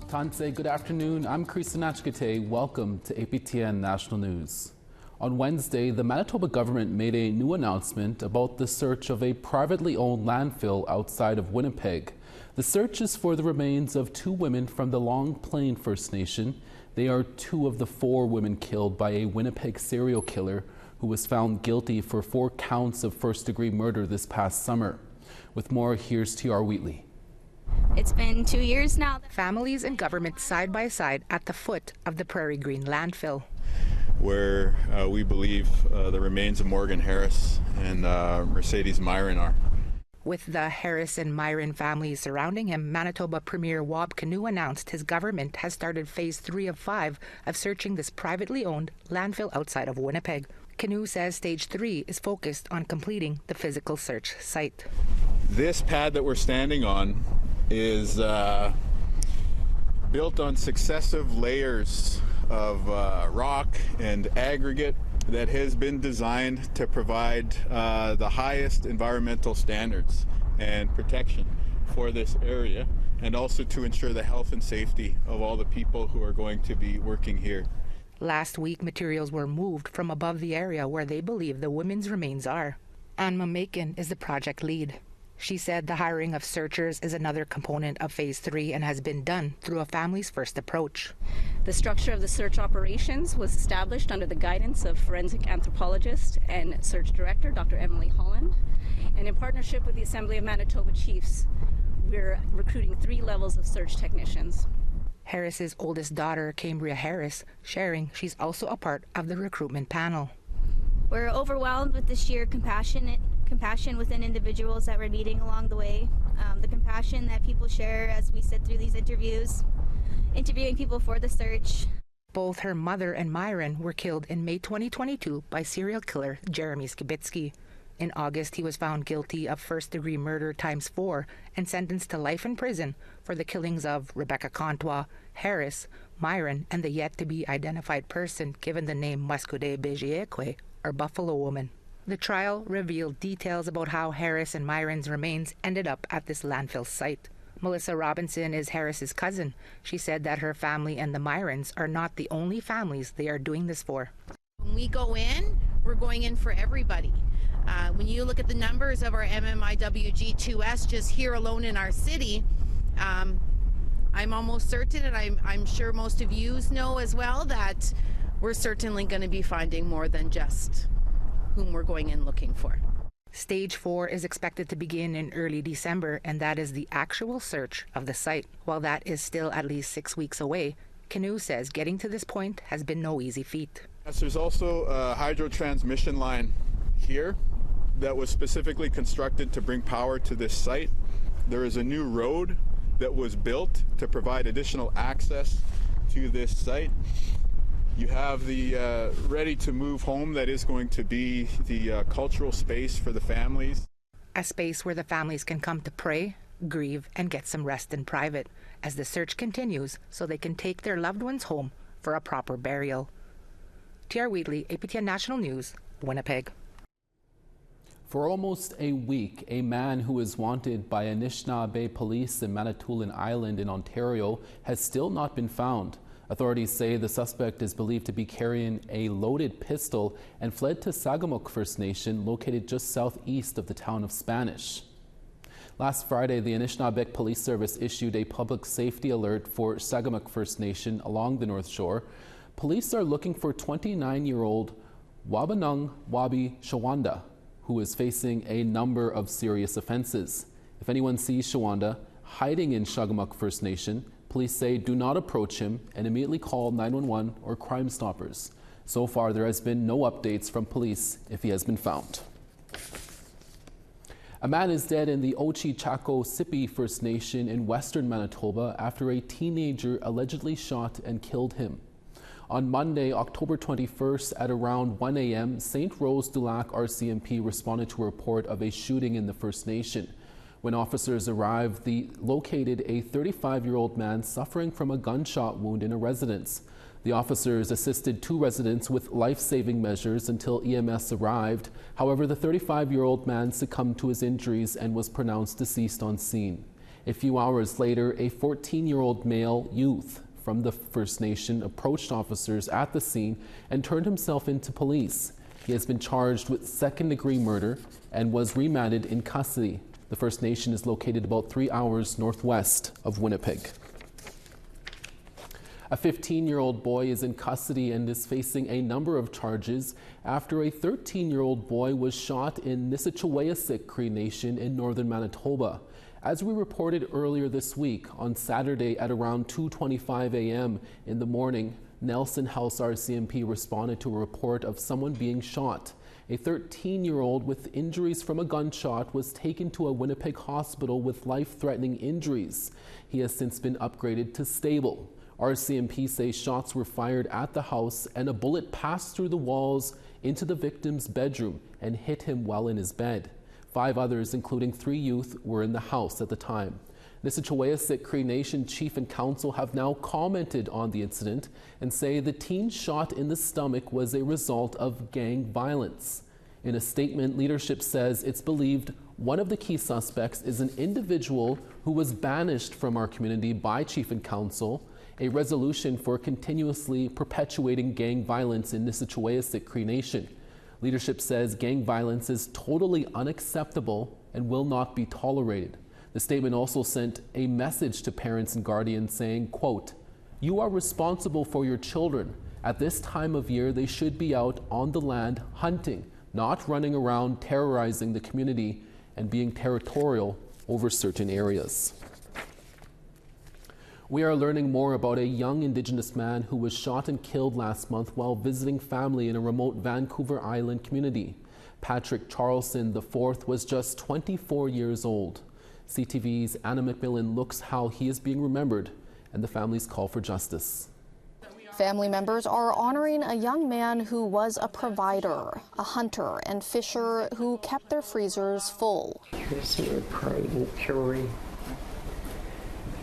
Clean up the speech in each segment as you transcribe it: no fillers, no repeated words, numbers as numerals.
Tanse, good afternoon. I'm Cree. Welcome to APTN National News. On Wednesday, the Manitoba government made a new announcement about the search of a privately owned landfill outside of Winnipeg. The search is for the remains of 2 women from the Long Plain First Nation. They are 2 of the 4 women killed by a Winnipeg serial killer who was found guilty for 4 counts of first-degree murder this past summer. With more, here's T.R. Wheatley. It's been 2 years now. Families and government side by side at the foot of the Prairie Green landfill, where we believe the remains of Morgan Harris and Mercedes Myron are. With the Harris and Myron families surrounding him, Manitoba Premier Wab Kinew announced his government has started phase 3 of 5 of searching this privately owned landfill outside of Winnipeg. Kinew says stage 3 is focused on completing the physical search site. This pad that we're standing on is built on successive layers of rock and aggregate that has been designed to provide the highest environmental standards and protection for this area, and also to ensure the health and safety of all the people who are going to be working here. Last week, materials were moved from above the area where they believe the women's remains are. Anne Mamakin is the project lead. She said the hiring of searchers is another component of phase 3 and has been done through a families first approach. The structure of the search operations was established under the guidance of forensic anthropologist and search director, Dr. Emily Holland. And in partnership with the Assembly of Manitoba Chiefs, we're recruiting 3 levels of search technicians. Harris's oldest daughter, Cambria Harris, sharing she's also a part of the recruitment panel. We're overwhelmed with the sheer compassion within individuals that we're meeting along the way. The compassion that people share as we sit through these interviewing people for the search. Both her mother and Myron were killed in May 2022 by serial killer Jeremy Skibitsky. In August, he was found guilty of first-degree murder ×4 and sentenced to life in prison for the killings of Rebecca Contois, Harris, Myron, and the yet-to-be-identified person given the name Maskude Bejiekwe, or Buffalo Woman. The trial revealed details about how Harris and Myron's remains ended up at this landfill site. Melissa Robinson is Harris's cousin. She said that her family and the Myrons are not the only families they are doing this for. When we go in, we're going in for everybody. When you look at the numbers of our MMIWG2S just here alone in our city, I'm almost certain, and I'm sure most of you know as well, that we're certainly going to be finding more than just whom we're going in looking for. Stage 4 is expected to begin in early December, and that is the actual search of the site. While that is still at least 6 weeks away, Kinew says getting to this point has been no easy feat. Yes, there's also a hydro transmission line here that was specifically constructed to bring power to this site. There is a new road that was built to provide additional access to this site. You have the ready-to-move home that is going to be the cultural space for the families. A space where the families can come to pray, grieve, and get some rest in private as the search continues so they can take their loved ones home for a proper burial. T.R. Wheatley, APTN National News, Winnipeg. For almost a week, a man who is wanted by Anishinaabe police in Manitoulin Island in Ontario has still not been found. Authorities say the suspect is believed to be carrying a loaded pistol and fled to Sagamok First Nation, located just southeast of the town of Spanish. Last Friday, the Anishinaabe Police Service issued a public safety alert for Sagamok First Nation along the North Shore. Police are looking for 29-year-old Wabanung Wabi Shawanda, who is facing a number of serious offenses. If anyone sees Shawanda hiding in Sagamok First Nation, police say do not approach him and immediately call 911 or Crime Stoppers. So far, there has been no updates from police if he has been found. A man is dead in the O-Chi-Chak-Ko-Sipi First Nation in western Manitoba after a teenager allegedly shot and killed him. On Monday, October 21st at around 1 a.m., St. Rose du Lac RCMP responded to a report of a shooting in the First Nation. When officers arrived, they located a 35-year-old man suffering from a gunshot wound in a residence. The officers assisted 2 residents with life-saving measures until EMS arrived. However, the 35-year-old man succumbed to his injuries and was pronounced deceased on scene. A few hours later, a 14-year-old male youth from the First Nation approached officers at the scene and turned himself into police. He has been charged with second-degree murder and was remanded in custody. The First Nation is located about 3 hours northwest of Winnipeg. A 15-year-old boy is in custody and is facing a number of charges after a 13-year-old boy was shot in Nisitchawayasik Cree Nation in northern Manitoba. As we reported earlier this week, on Saturday at around 2:25 a.m. in the morning, Nelson House RCMP responded to a report of someone being shot. A 13-year-old with injuries from a gunshot was taken to a Winnipeg hospital with life-threatening injuries. He has since been upgraded to stable. RCMP says shots were fired at the house and a bullet passed through the walls into the victim's bedroom and hit him while in his bed. 5 others, including 3 youth, were in the house at the time. Nisitchawayasik Cree Nation Chief and Council have now commented on the incident and say the teen shot in the stomach was a result of gang violence. In a statement, leadership says it's believed one of the key suspects is an individual who was banished from our community by Chief and Council. A resolution for continuously perpetuating gang violence in Nisitchawayasik Cree Nation. Leadership says gang violence is totally unacceptable and will not be tolerated. The statement also sent a message to parents and guardians saying, quote, "You are responsible for your children. At this time of year, they should be out on the land hunting, not running around terrorizing the community and being territorial over certain areas." We are learning more about a young Indigenous man who was shot and killed last month while visiting family in a remote Vancouver Island community. Patrick Charlson IV was just 24 years old. CTV's Anna McMillan looks how he is being remembered and the family's call for justice. Family members are honoring a young man who was a provider, a hunter and fisher who kept their freezers full. Gives me pride and joy.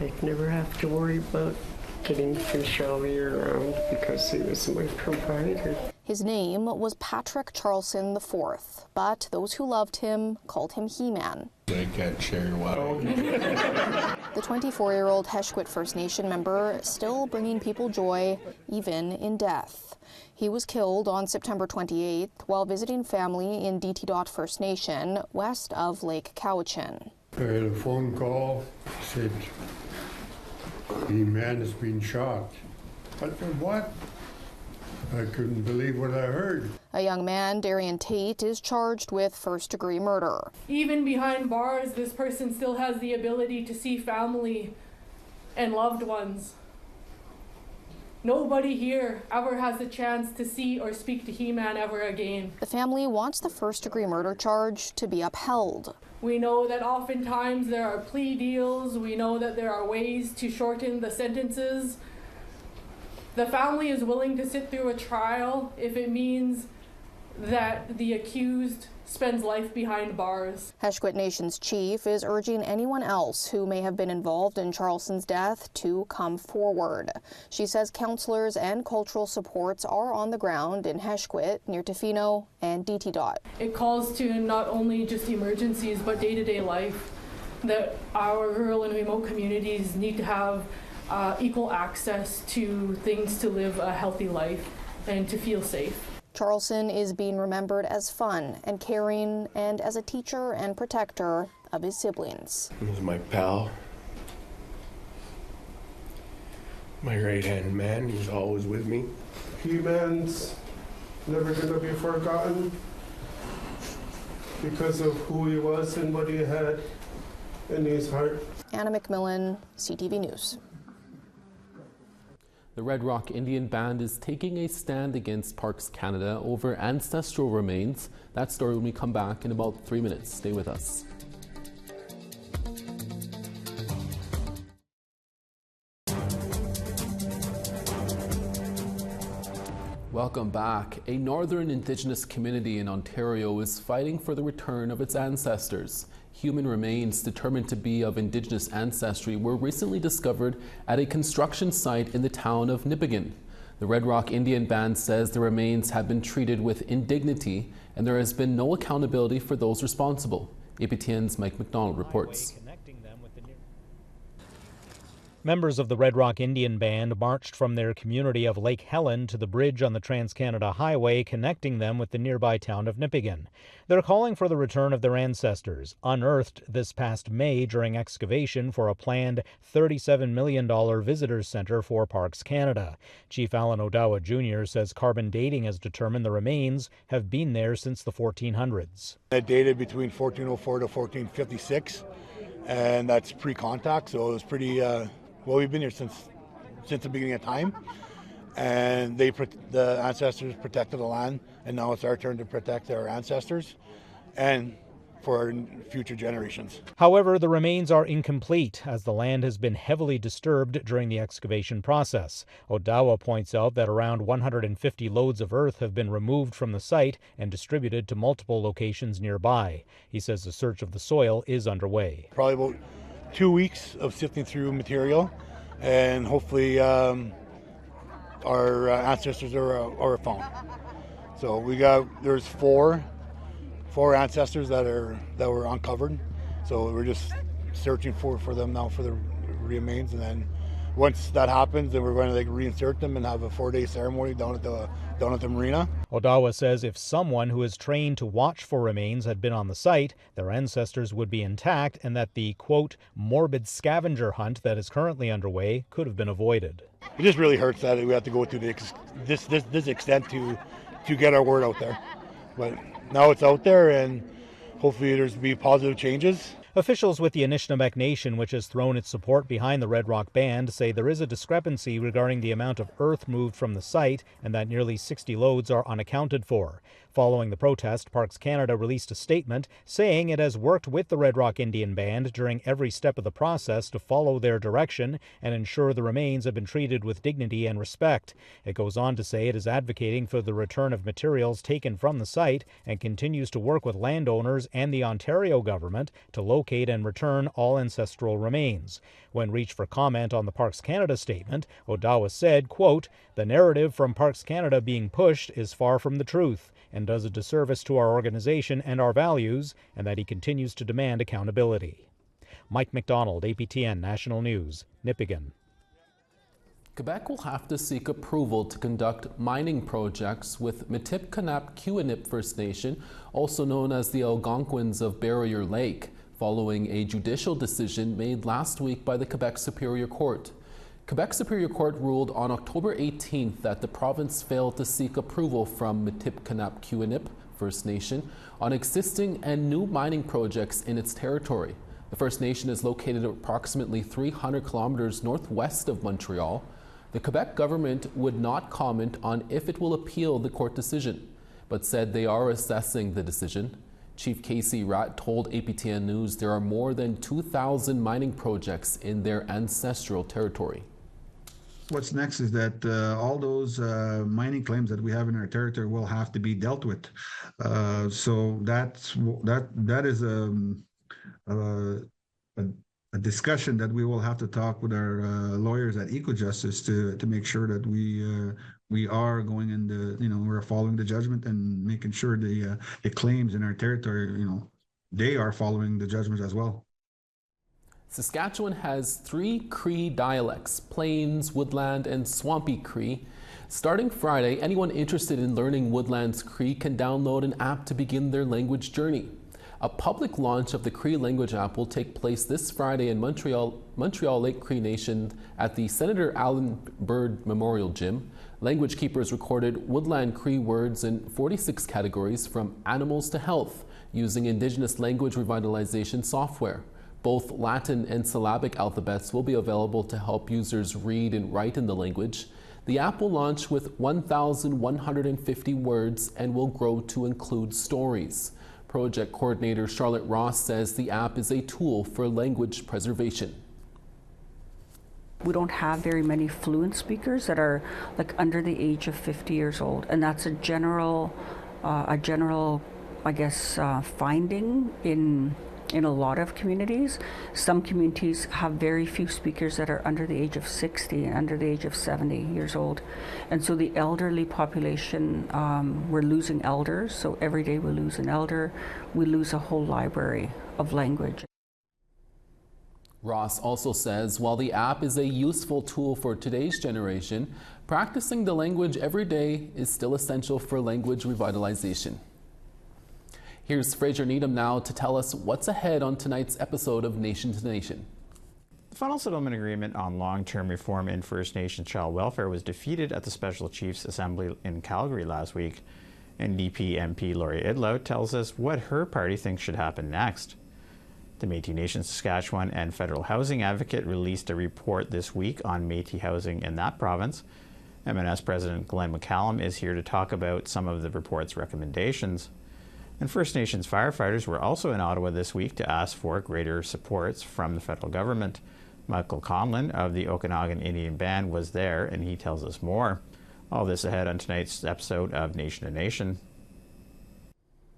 I'd never have to worry about getting fish all year round because he was my provider. His name was Patrick Charlson IV, but those who loved him called him He-Man. I can't share why. The 24-year-old Heshkwit First Nation member still bringing people joy, even in death. He was killed on September 28th while visiting family in DT First Nation, west of Lake Cowichan. I had a phone call, said, "The man has been shot." I said, "What?" I couldn't believe what I heard. A young man, Darian Tate, is charged with first-degree murder. Even behind bars, this person still has the ability to see family and loved ones. Nobody here ever has a chance to see or speak to He-Man ever again. The family wants the first-degree murder charge to be upheld. We know that oftentimes there are plea deals. We know that there are ways to shorten the sentences. The family is willing to sit through a trial if it means that the accused spends life behind bars. Heshkwit Nation's chief is urging anyone else who may have been involved in Charlson's death to come forward. She says counselors and cultural supports are on the ground in Heshkwit, near Tofino, and DT. It calls to not only just emergencies, but day-to-day life, that our rural and remote communities need to have equal access to things to live a healthy life and to feel safe. Charlson is being remembered as fun and caring and as a teacher and protector of his siblings. He's my pal, my right-hand man. He's always with me. He-Man's never going to be forgotten because of who he was and what he had in his heart. Anna McMillan, CTV News. The Red Rock Indian Band is taking a stand against Parks Canada over ancestral remains. That story when we come back in about 3 minutes. Stay with us. Welcome back. A northern Indigenous community in Ontario is fighting for the return of its ancestors. Human remains determined to be of Indigenous ancestry were recently discovered at a construction site in the town of Nipigon. The Red Rock Indian Band says the remains have been treated with indignity and there has been no accountability for those responsible. APTN's Mike McDonald reports. Members of the Red Rock Indian Band marched from their community of Lake Helen to the bridge on the Trans-Canada Highway connecting them with the nearby town of Nipigon. They're calling for the return of their ancestors, unearthed this past May during excavation for a planned $37 million visitors center for Parks Canada. Chief Alan Odawa Jr. says carbon dating has determined the remains have been there since the 1400s. It dated between 1404 to 1456, and that's pre-contact, so it was pretty... Well, we've been here since the beginning of time, and the ancestors protected the land, and now it's our turn to protect our ancestors and for our future generations. However, the remains are incomplete as the land has been heavily disturbed during the excavation process. Odawa points out that around 150 loads of earth have been removed from the site and distributed to multiple locations nearby. He says the search of the soil is underway. Probably about 2 weeks of sifting through material, and hopefully our ancestors are found. So there's four ancestors that were uncovered. So we're just searching for them now for the remains, and then once that happens, then we're going to reinsert them and have a 4-day ceremony down at the marina. Odawa says if someone who is trained to watch for remains had been on the site, their ancestors would be intact, and that the, quote, morbid scavenger hunt that is currently underway could have been avoided. It just really hurts that we have to go to this extent to get our word out there. But now it's out there, and hopefully there's be positive changes. Officials with the Anishinaabe Nation, which has thrown its support behind the Red Rock Band, say there is a discrepancy regarding the amount of earth moved from the site and that nearly 60 loads are unaccounted for. Following the protest, Parks Canada released a statement saying it has worked with the Red Rock Indian Band during every step of the process to follow their direction and ensure the remains have been treated with dignity and respect. It goes on to say it is advocating for the return of materials taken from the site and continues to work with landowners and the Ontario government to locate and return all ancestral remains. When reached for comment on the Parks Canada statement, Odawa said, quote, the narrative from Parks Canada being pushed is far from the truth and does a disservice to our organization and our values, and that he continues to demand accountability. Mike McDonald, APTN National News, Nipigon. Quebec will have to seek approval to conduct mining projects with Matip-Kanap-Kiwinip First Nation, also known as the Algonquins of Barrier Lake, following a judicial decision made last week by the Quebec Superior Court. Quebec Superior Court ruled on October 18th that the province failed to seek approval from Matip-Kanap-Kiwinip First Nation on existing and new mining projects in its territory. The First Nation is located approximately 300 kilometers northwest of Montreal. The Quebec government would not comment on if it will appeal the court decision, but said they are assessing the decision. Chief Casey Ratt told APTN News there are more than 2,000 mining projects in their ancestral territory. What's next is that all those mining claims that we have in our territory will have to be dealt with. So that is a discussion that we will have to talk with our lawyers at EcoJustice to make sure that we are going into, we're following the judgment and making sure the claims in our territory, they are following the judgment as well. Saskatchewan has 3 Cree dialects: Plains, Woodland, and Swampy Cree. Starting Friday, anyone interested in learning Woodlands Cree can download an app to begin their language journey. A public launch of the Cree language app will take place this Friday in Montreal Lake Cree Nation at the Senator Allen Bird Memorial Gym. Language keepers recorded Woodland Cree words in 46 categories, from animals to health, using Indigenous language revitalization software. Both Latin and syllabic alphabets will be available to help users read and write in the language. The app will launch with 1,150 words and will grow to include stories. Project coordinator Charlotte Ross says the app is a tool for language preservation. We don't have very many fluent speakers that are under the age of 50 years old, and that's a general, I guess, finding in a lot of communities. Some communities have very few speakers that are under the age of 60 and under the age of 70 years old. And so the elderly population, we're losing elders. So every day we lose an elder, we lose a whole library of language. Ross also says while the app is a useful tool for today's generation, practicing the language every day is still essential for language revitalization. Here's Fraser Needham now to tell us what's ahead on tonight's episode of Nation to Nation. The final settlement agreement on long-term reform in First Nations child welfare was defeated at the Special Chiefs Assembly in Calgary last week. NDP MP Lori Idlow tells us what her party thinks should happen next. The Métis Nation Saskatchewan and Federal Housing Advocate released a report this week on Métis housing in that province. MNS President Glenn McCallum is here to talk about some of the report's recommendations. And First Nations firefighters were also in Ottawa this week to ask for greater supports from the federal government. Michael Conlon of the Okanagan Indian Band was there, and he tells us more. All this ahead on tonight's episode of Nation to Nation.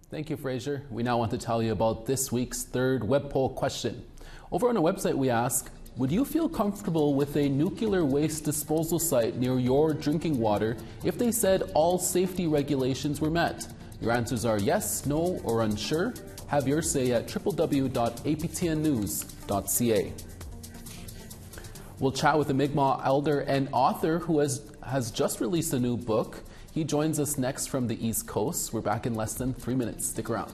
Thank you, Fraser. We now want to tell you about this week's third web poll question. Over on our website, we ask, would you feel comfortable with a nuclear waste disposal site near your drinking water if they said all safety regulations were met? Your answers are yes, no, or unsure. Have your say at www.aptnnews.ca. We'll chat with a Mi'kmaq elder and author who has just released a new book. He joins us next from the East Coast. We're back in less than 3 minutes. Stick around.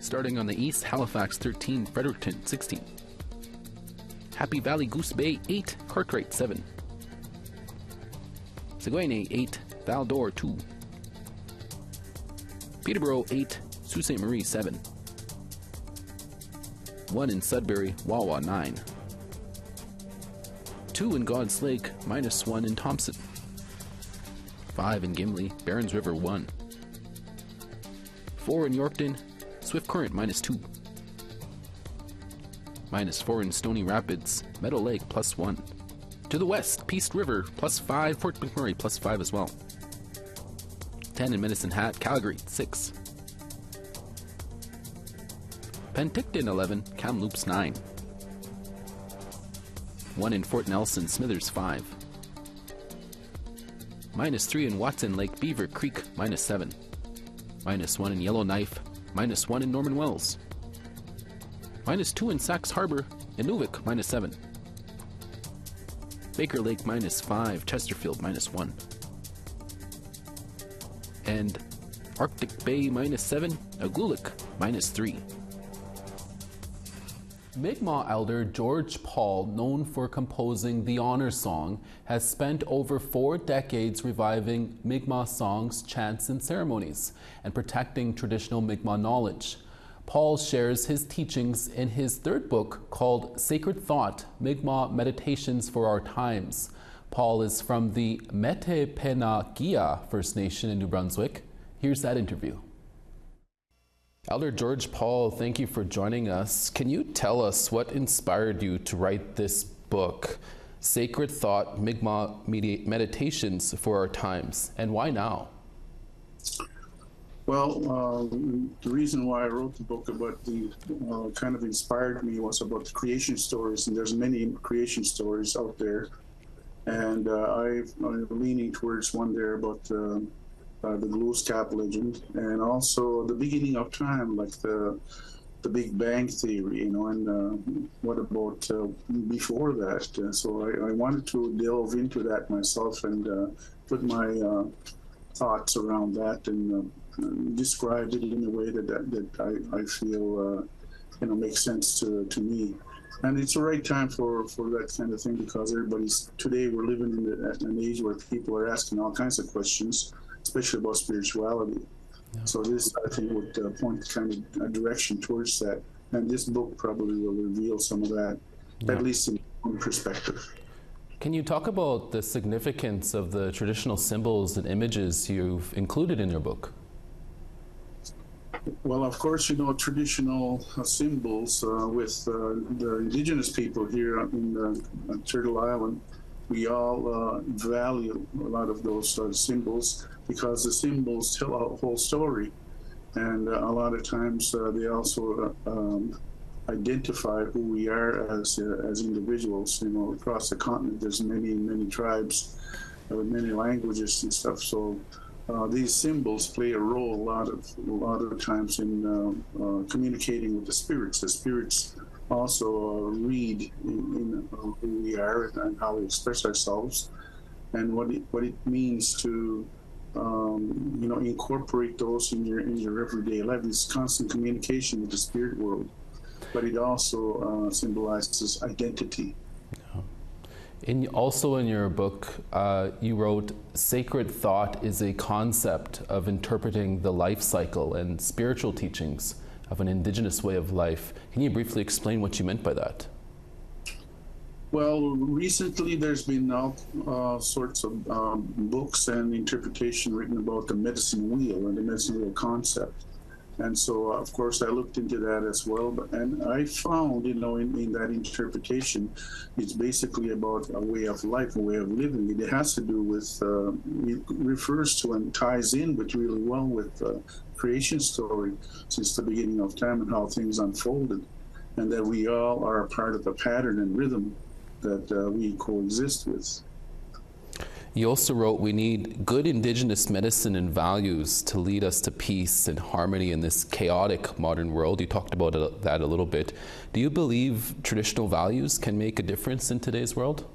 Starting on the east, Halifax 13, Fredericton 16. Happy Valley Goose Bay 8, Cartwright 7. Saguenay 8, Val-d'Or 2. Peterborough 8, Sault Ste. Marie 7. 1 in Sudbury, Wawa 9. 2 in God's Lake, -1 in Thompson. 5 in Gimli, Barons River 1. 4 in Yorkton, Swift Current -2. -4 in Stony Rapids, Meadow Lake +1. To the west, Peace River +5, Fort McMurray +5 as well. 10 in Medicine Hat, Calgary 6. Penticton 11, Kamloops 9. 1 in Fort Nelson, Smithers 5. -3 in Watson Lake, Beaver Creek -7. -1 in Yellowknife, -1 in Norman Wells. -2 in Sax Harbor, Inuvik -7. Baker Lake -5, Chesterfield -1. And Arctic Bay -7, Agulik -3. Mi'kmaq elder George Paul, known for composing the Honor Song, has spent over 4 decades reviving Mi'kmaq songs, chants, and ceremonies, and protecting traditional Mi'kmaq knowledge. Paul shares his teachings in his third book called Sacred Thought, Mi'kmaq Meditations for Our Times. Paul is from the Metepenagia First Nation in New Brunswick. Here's that interview. Elder George Paul, thank you for joining us. Can you tell us what inspired you to write this book, Sacred Thought, Mi'kmaq Meditations for Our Times, and why now? Well, the reason why I wrote the book about the kind of inspired me was about the creation stories, and there's many creation stories out there. And I'm leaning towards one there about the Glooscap legend, and also the beginning of time, like the Big Bang Theory, you know, and what about before that? So I wanted to delve into that myself and put my thoughts around that and described it in a way that I feel makes sense to me. And it's the right time for that kind of thing, because today we're living in an age where people are asking all kinds of questions, especially about spirituality. Yeah. So this, I think, would point kind of a direction towards that. And this book probably will reveal some of that, at least in one perspective. Can you talk about the significance of the traditional symbols and images you've included in your book? Well, of course, traditional symbols with the indigenous people here in Turtle Island, we all value a lot of those symbols, because the symbols tell a whole story. And a lot of times they also identify who we are as individuals. Across the continent, there's many tribes with many languages and stuff. So these symbols play a role a lot of times in communicating with the spirits. The spirits also read in who we are and how we express ourselves, and what it means to incorporate those in your everyday life. This constant communication with the spirit world, but it also symbolizes identity. Also in your book, you wrote, sacred thought is a concept of interpreting the life cycle and spiritual teachings of an indigenous way of life. Can you briefly explain what you meant by that? Well, recently there's been all sorts of books and interpretation written about the medicine wheel and the medicine wheel concept. And so, of course, I looked into that as well. And I found, in that interpretation, it's basically about a way of life, a way of living. It has to do with, it refers to and ties in but really well with the creation story since the beginning of time and how things unfolded. And that we all are a part of a pattern and rhythm that we coexist with. You also wrote, we need good indigenous medicine and values to lead us to peace and harmony in this chaotic modern world. You talked about that a little bit. Do you believe traditional values can make a difference in today's world?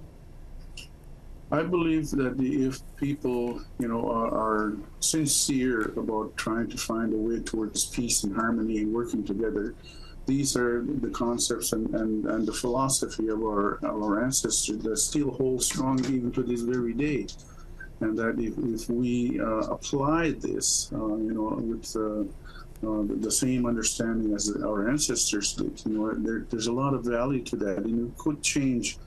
I believe that if people, are sincere about trying to find a way towards peace and harmony and working together, these are the concepts and the philosophy of our ancestors that still hold strong even to this very day. And that if we apply this, with the same understanding as our ancestors did, there's a lot of value to that, and it could change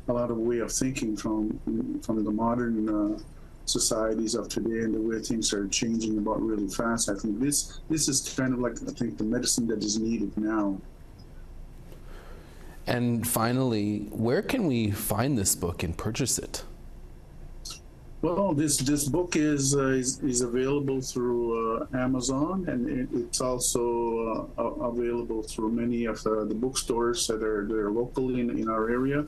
a lot of way of thinking from the modern societies of today and the way things are changing about really fast. I think this is kind of like, I think, the medicine that is needed now. And finally, where can we find this book and purchase it? Well, this book is available through Amazon, and it's also available through many of the bookstores that are locally in our area.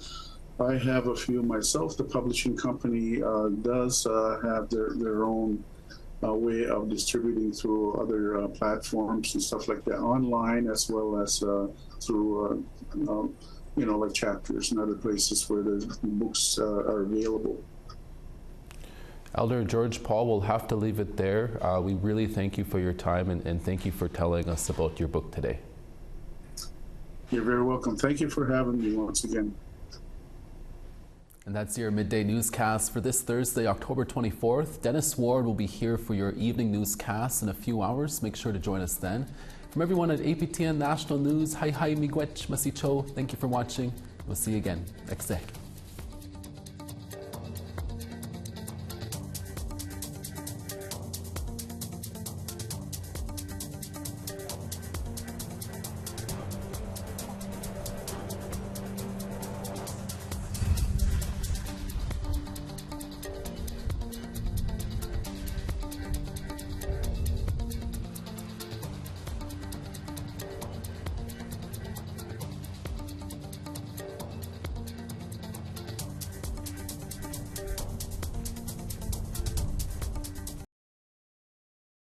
I have a few myself. The publishing company does have their own way of distributing through other platforms and stuff like that, online as well as through, like Chapters and other places where the books are available. Elder George Paul, we'll have to leave it there. We really thank you for your time and thank you for telling us about your book today. You're very welcome. Thank you for having me once again. And that's your midday newscast for this Thursday, October 24th. Dennis Ward will be here for your evening newscast in a few hours. Make sure to join us then. From everyone at APTN National News, hi miigwech masicho. Thank you for watching. We'll see you again next day.